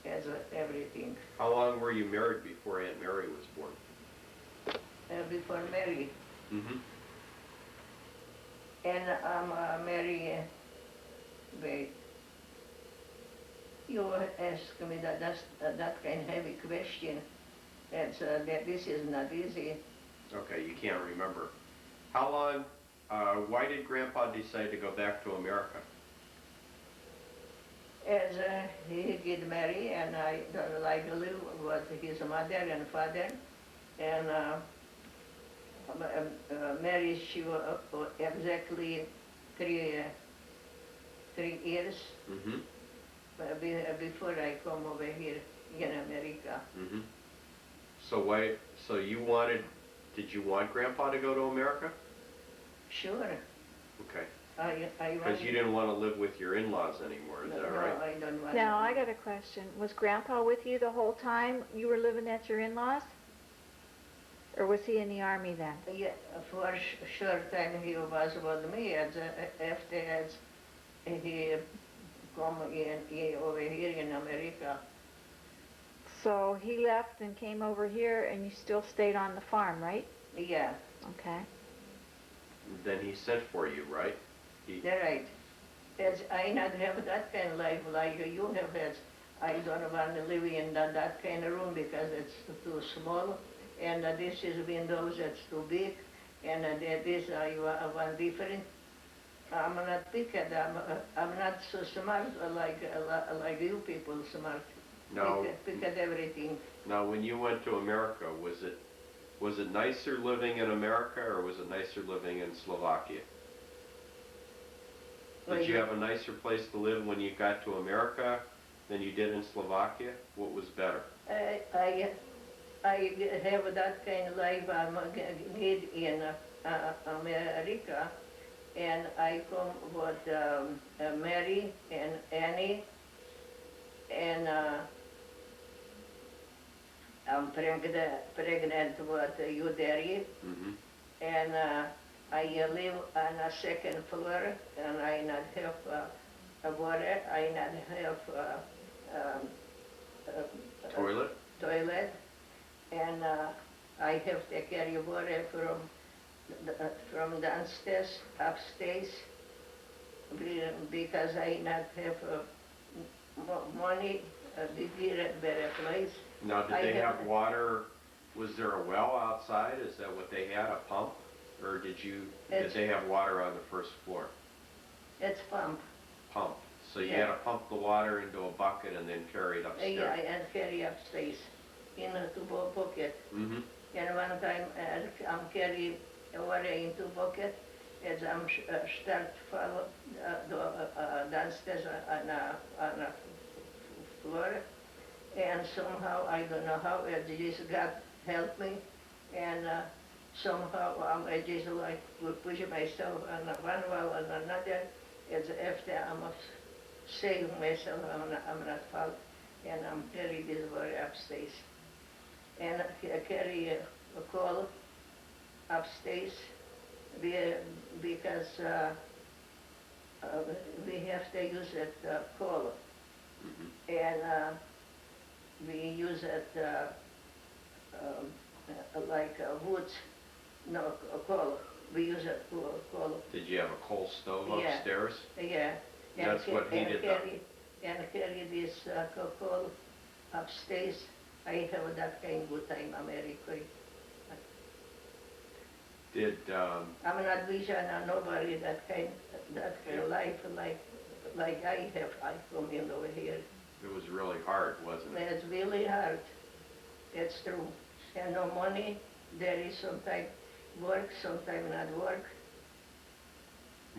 as everything. How long were you married before Aunt Mary was born? Before married, Mm-hmm. and I'm married, wait, you ask me that kind of heavy question. It's, that this is not easy. Okay, you can't remember. How long, why did Grandpa decide to go back to America? as he get married, and I don't like live with his mother and father, and married she was exactly 3 years Mm-hmm, before I come over here in America. mm-hmm. So you wanted, did you want Grandpa to go to America? Sure, Okay. I Because you didn't want to live with your in-laws anymore, is that no, right? I don't want. Now, I got a question. Was Grandpa with you the whole time you were living at your in-laws? Or was he in the army then? Yeah, for a short time he was with me, and after as he come over here in America. So he left and came over here and you still stayed on the farm, right? Yeah, Okay. Then he sent for you, right? they're right. As I not have that kind of life like you have. As I don't want to live in that kind of room because it's too small, and this is windows that's too big, and this you want different. I'm not picky. I'm not so smart like you people smart. Now, Pick at everything. now when you went to America, was it nicer living in America or was it nicer living in Slovakia? Did you have a nicer place to live when you got to America than you did in Slovakia? What was better? I have that kind of life I'm need in America, and I come with Mary and Annie, and I'm pregnant with Udari, Mm-hmm. and I live on a second floor, and I not have water, I not have Toilet? toilet, and I have to carry water from downstairs upstairs because I not have money to get a better place. Now, did I they have- have water? Was there a well outside? Is that what they had, a pump? Or did It's- they have water on the first floor? It's pump, Pump. So you Yeah. had to pump the water into a bucket and then carry it yeah, upstairs? and carry upstairs in a two bucket. Mm-hmm. And one time I'm carry water into bucket as I'm start follow downstairs on a floor, and somehow I don't know how just God helped me, and somehow I just like will push myself on one wall and another. As after I'm save myself, I'm not fall, and I'm carry this water upstairs, and I carry a coal upstairs because we have to use it coal, Mm-hmm. and we use it like woods, no coal. We use it coal. Did you have a coal stove Yeah. upstairs? Yeah. That's what heated up. Carry this coal upstairs. I have that kind good time America. Did, I'm not wishing on nobody that kind of life like I have. I come in over here. it was really hard, wasn't it? It's really hard. It's true. And no money. There is sometimes work, sometimes not work.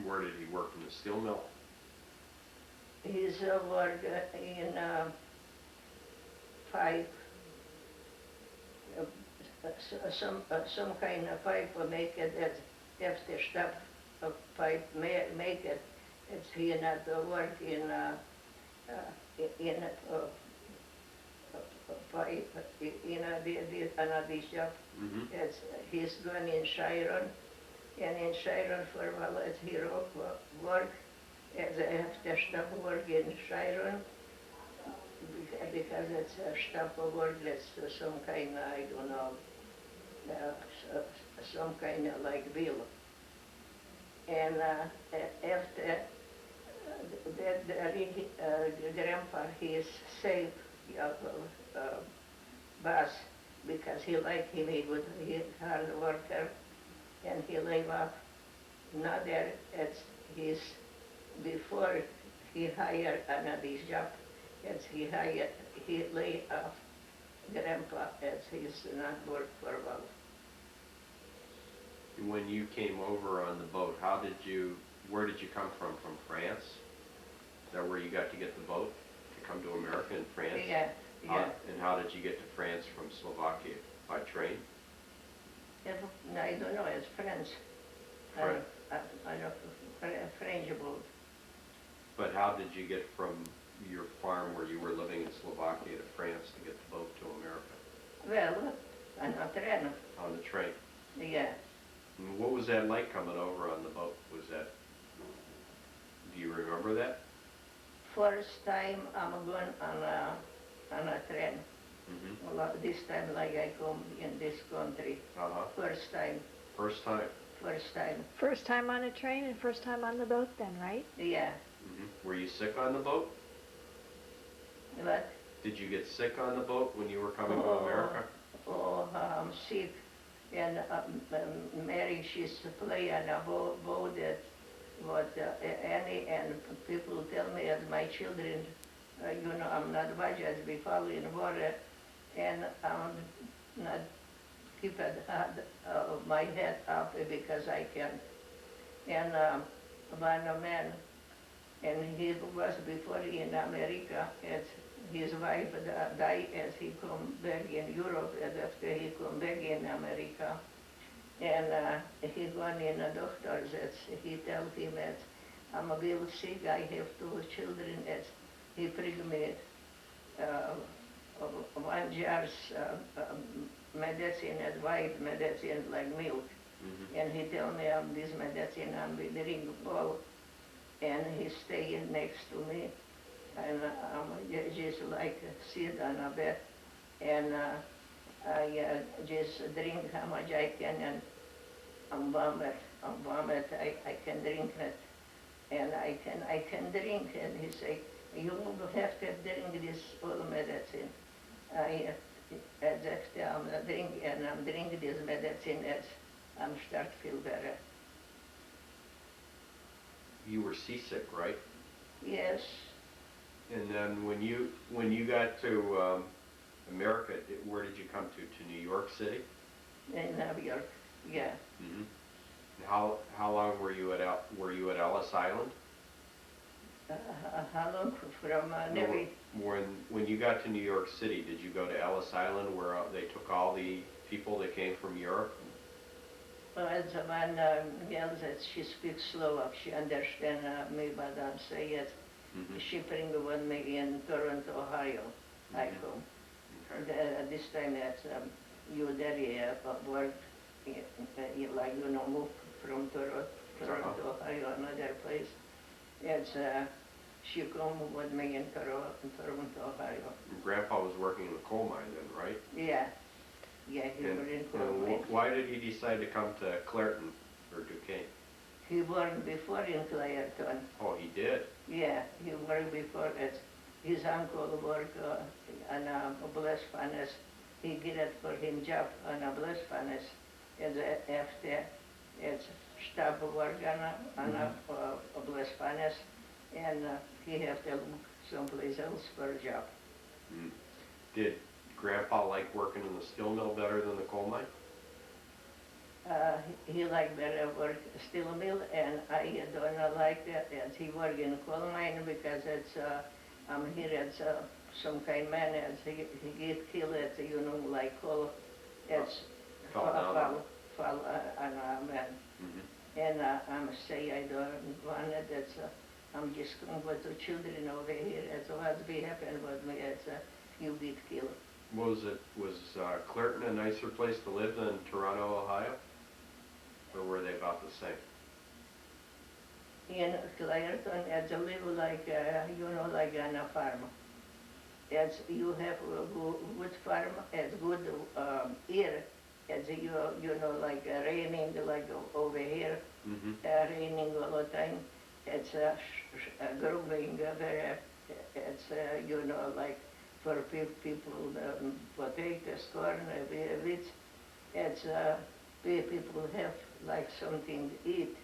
Where did he work, in the steel mill? He's work in pipe. Some kind of pipe will make it that if the stuff of pipe make it. It's he not work in pipe in another shop. Mm-hmm. It's he's going in Chiron, and in Chiron for a while it's he work. As if the stuff work in Chiron because it's a stuff of work that's some kind of, I don't know, some kind of like bill. And after the grandpa, he is saved bus because he like him, he good, he hard worker, and he live up. Now there, it's his before he hired another job, as he laid off Grandpa as he's not work for a while. When you came over on the boat, where did you come from? From France? Is that where you got to get the boat to come to America in France? Yeah, yeah. And how did you get to France from Slovakia? By train? No, I don't know, it's French. French. I know French boat. But how did you get from your farm where you were living in Slovakia to France to get the boat to America? Well, on a train, On the train? yeah. And what was that like coming over on the boat? Do you remember that? First time I'm going on a train. Mm-hmm. Well, this time like I come in this country. Uh-huh. First time, First time? first time, First time on a train and first time on the boat then, right? yeah. Mm-hmm. Were you sick on the boat? But, Did you get sick on the boat when you were coming to America? I'm sick. And Mary, she's play on a boat that what Annie and people tell me as my children, I'm not budget, we fall in water, and I'm not keep my head up because I can. And one man, and he was before in America, as his wife died as he come back in Europe, and after he come back in America. And he gone in a doctor that he tell him that I'm a little sick, I have two children, as he bring me 1 jar medicine, as white medicine like milk. Mm-hmm. And he tell me this medicine I'm drink all, and he stay next to me, and I'm just like sit on a bed, and I just drink how much I can, and I'm vomit, I can drink it, and I can drink, and he say, you have to drink this all medicine. I'm drink, and I'm drinking this medicine as I'm start feel better. You were seasick, right? Yes, And then when you got to America, where did you come to? To New York City? in New York, yeah. Mm-hmm. How long were you at Ellis Island? How long from Navy? When you got to New York City, did you go to Ellis Island where they took all the people that came from Europe? It's one girl that she speaks Slovak, she understand me, but I'm say it. Mm-hmm. She bring with me in Toronto, Ohio. I come. Okay. This time that you there work, like move from Toronto, Ohio, another place. It's she come with me in Toronto, Ohio. Grandpa was working in the coal mine then, right? Yeah, yeah, he was in Cleveland. Why did he decide to come to Clairton or Duquesne? He worked before in Clairton. Oh, he did? Yeah, he worked before it. His uncle worked on a blast furnace. He get it for him job on a blast furnace. And after it's stop work on a blast furnace, and he have to look someplace else for a job. Mm. Did Grandpa like working in the steel mill better than the coal mine? He like better work steel mill, and I don't like that. As he work in coal mine because it's I'm here as some kind man as he get killed at like coal. It's Fell fall on a man. Mm-hmm. And I'm say I don't want it. It's I'm just going with the children over here. It's what's be happening with me. It's you get killed. Was Clairton a nicer place to live than Toronto, Ohio? Or were they about the same? In Clairton, it's a little like, like on a farm. It's, you have a good farm, it's good air. It's, like raining like over here, Mm-hmm. Raining all the time. It's growing very, it's, like for people, potatoes, corn, wheat. It's, people have like something to eat.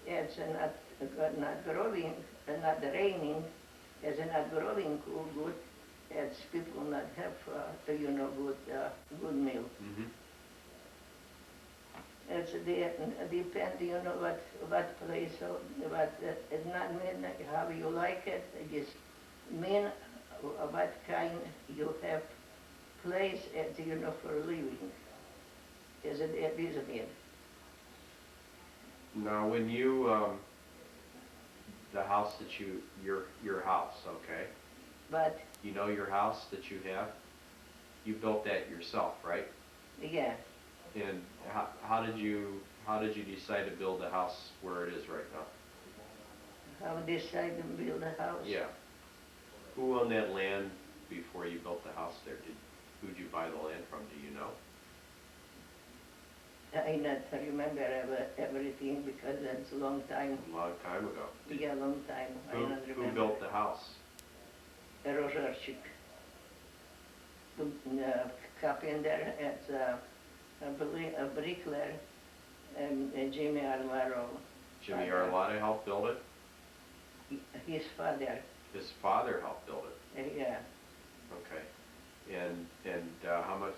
it's not growing, not raining, it's not growing good, it's people not have, good meal. Mm-hmm. It's depend, what place, it's not mean how you like it, it just mean what kind you have place, for living. It is mean. Now, when you, the house that your house, okay? But, You know your house that you have? You built that yourself, right? yeah, And how did you decide to build a house where it is right now? how decide to build a house? Yeah. Who owned that land before you built the house there? Who'd you buy the land from, do you know? I not remember everything because it's a long time. A long time ago. Yeah, long time. I Who, not who remember. built the house? Rożarczyk. Carpenter, it's a bricklayer, and Jimmy Armaro. Jimmy Father. Arlotta helped build it? His father, His father helped build it? yeah. Okay. And how much,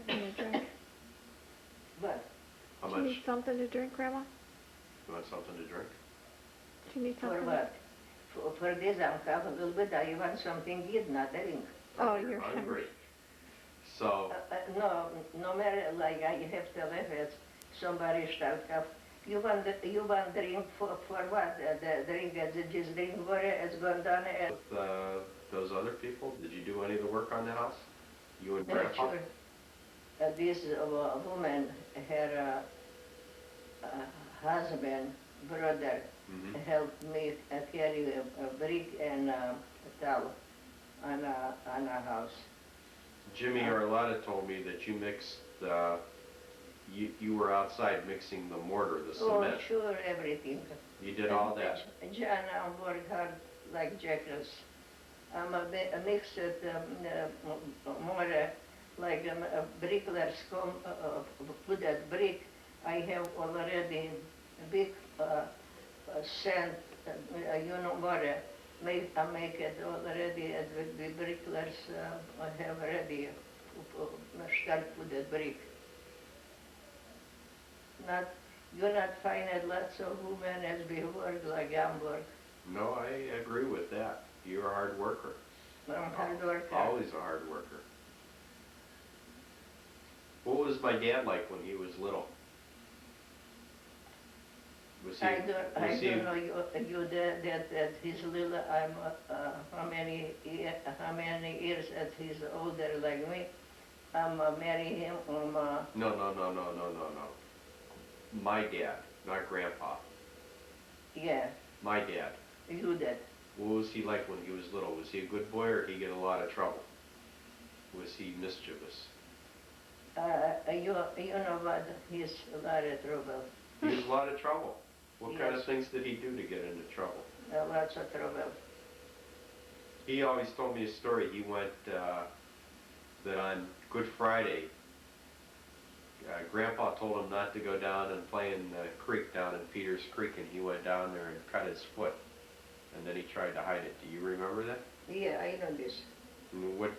Having a drink. But how Do you much, need something to drink, Grandma? you want something to drink? Do you need for something? what? For this, I'm have a little bit, I want something good, not drink. Oh, you're hungry. So, No matter, like, I have to live it, somebody start have, you want drink for what? The drink, just drink water, it's gone down, with those other people, did you do any of the work on the house? You and Grandpa? sure. This woman, her husband, brother, Mm-hmm. helped me carry a brick and a towel on a house. Jimmy Arlotta told me that you mixed, you were outside mixing the mortar, the Oh, cement. sure, everything. You did all that? John, I work hard like jackals. I'm a mix it more like a bricklayers come put that brick. I have already a big sand, more. I make it already. The bricklayers I have already start put that brick. Not you not find it lots of women as we work like I'm work. No, I agree with that. You're a hard worker. I'm hard worker. Always a hard worker. What was my dad like when he was little? Was he, I don't was he, know you that he's little. I'm how many years that he's older like me. I'm marry him. No. My dad, not Grandpa. Yeah, My dad. you that. What was he like when he was little? Was he a good boy or did he get in a lot of trouble? Was he mischievous? You know what? He's a lot of trouble. He was in a lot of trouble. What kind of Yes. things did he do to get into trouble? Lots of trouble. He always told me a story. He went, that on Good Friday, Grandpa told him not to go down and play in the creek down in Peters Creek, and he went down there and cut his foot. And then he tried to hide it. Do you remember that? Yeah, I know this. And what,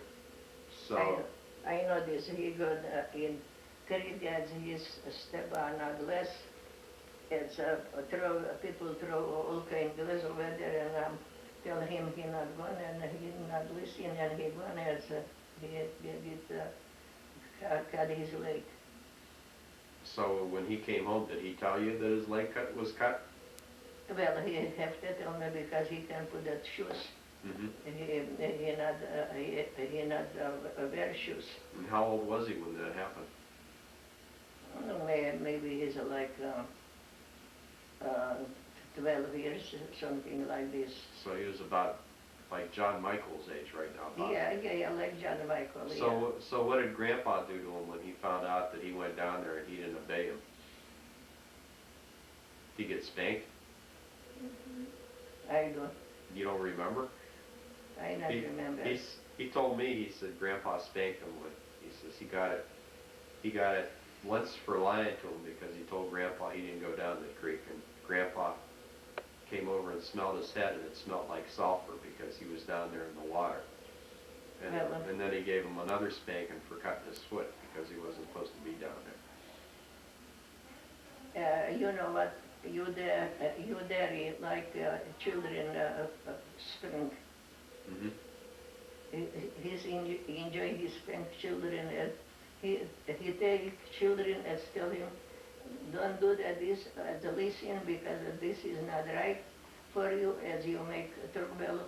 so, I know this. He got in 3 days. He's step on a glass. It's people throw all kind of glass over there, and tell him he not going, and he not listen, and he going as cut his leg. so when he came home, did he tell you that his leg was cut? Well, he have to tell me because he can put that shoes. Mm-hmm. He not wear shoes. And how old was he when that happened? Maybe he's like 12 years, something like this. So he was about like John Michael's age right now. About. Yeah, like John Michael. So what did Grandpa do to him when he found out that he went down there and he didn't obey him? Did he get spanked? I don't. You don't remember? I not remember. He told me, he said Grandpa spanked him when, he says he got it once for lying to him because he told Grandpa he didn't go down the creek, and Grandpa came over and smelled his head, and it smelled like sulfur because he was down there in the water. And then he gave him another spanking for cutting his foot because he wasn't supposed to be down there. You know what? You there like children spank. Mm-hmm. Enjoy his spank children. He take children and tell him, don't do that. This listen because this is not right for you. As you make trouble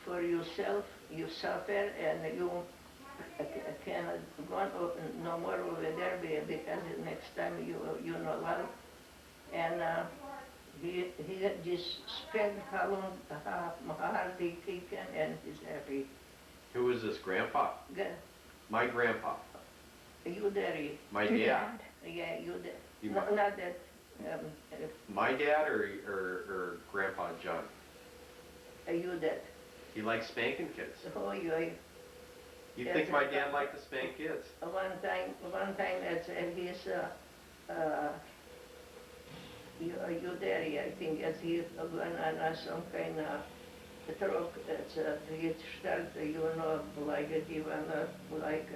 for yourself, you suffer and you cannot go no more over there because next time you know well. And he just spent how hard he can, and he's happy. Who was this, Grandpa? My grandpa. You there? My Your dad. Yeah, you there. You No, might- not that. My dad or Grandpa John? You there? He likes spanking kids. Oh, you. You Yes, think my it's- dad liked to spank kids? One time it's his. You there? I think it's he going on some kind of truck. It's he start like even like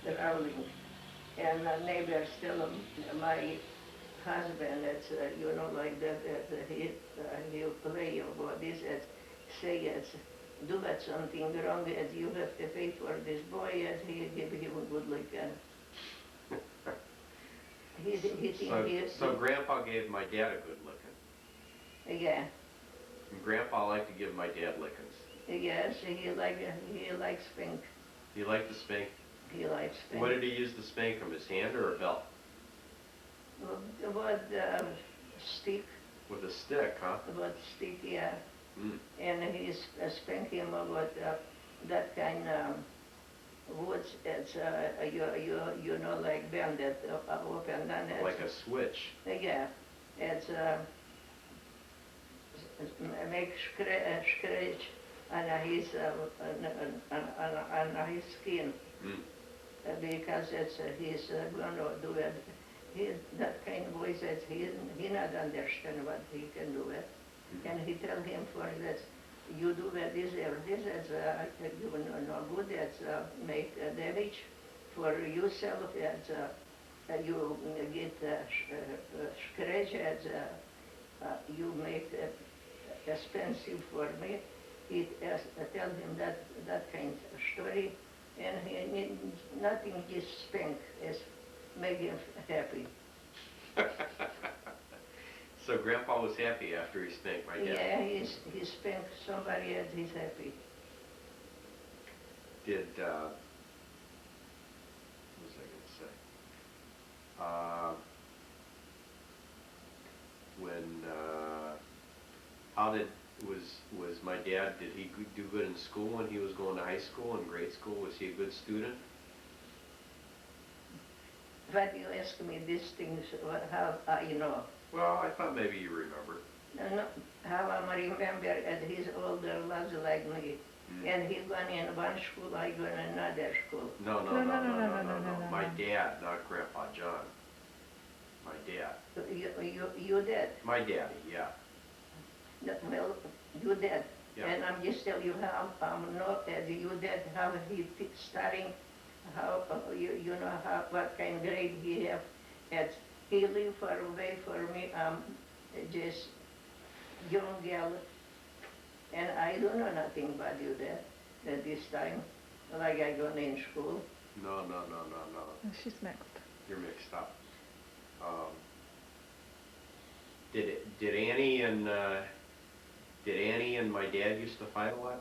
traveling. And neighbors tell him, my husband, it's, like that, he'll play about this, it's, say it's, do that something wrong, as you have to pay for this boy, as he give him a good look, and he think So Grandpa gave my dad a good licking. yeah, And Grandpa liked to give my dad lickings. yes, he likes spank, He liked to spank. he likes spank. What did he use to spank him? His hand or a belt? About stick, With a stick, huh? about stick, yeah. Mm. And he's spanking him about that kind of woods. It's like bend it up and down. Like a switch. Yeah, it's make scratch on his on his skin Mm. because it's he's going to do it. That kind of boy says he not understand what he can do it. And he tell him for that, you do this or this, it's you no good, it's make damage for yourself, it's you get scratch, it's you make expensive for me. He tell him that kind of story, and he nothing just spank, is make him happy. So Grandpa was happy after he spanked my dad. Yeah, he spanked somebody else, he's happy. Did, what was I going to say? Was my dad, did he do good in school when he was going to high school and grade school? Was he a good student? But you ask me these things, how I know. Well, I thought maybe you remember. No, how I remember at his older loves like me. And he gone in one school, I go in another school. No. No. My dad, not Grandpa John. My dad. You did? My daddy, yeah. Well, you did. Yeah. And I'm just telling you how not that you did, how he starting, how you know how what kind of grade he have. At he live far away for me. Just young girl, and I don't know nothing about you there at this time. Like I gone in school. No. She's mixed. You're mixed up. Did Annie and my dad used to fight a lot?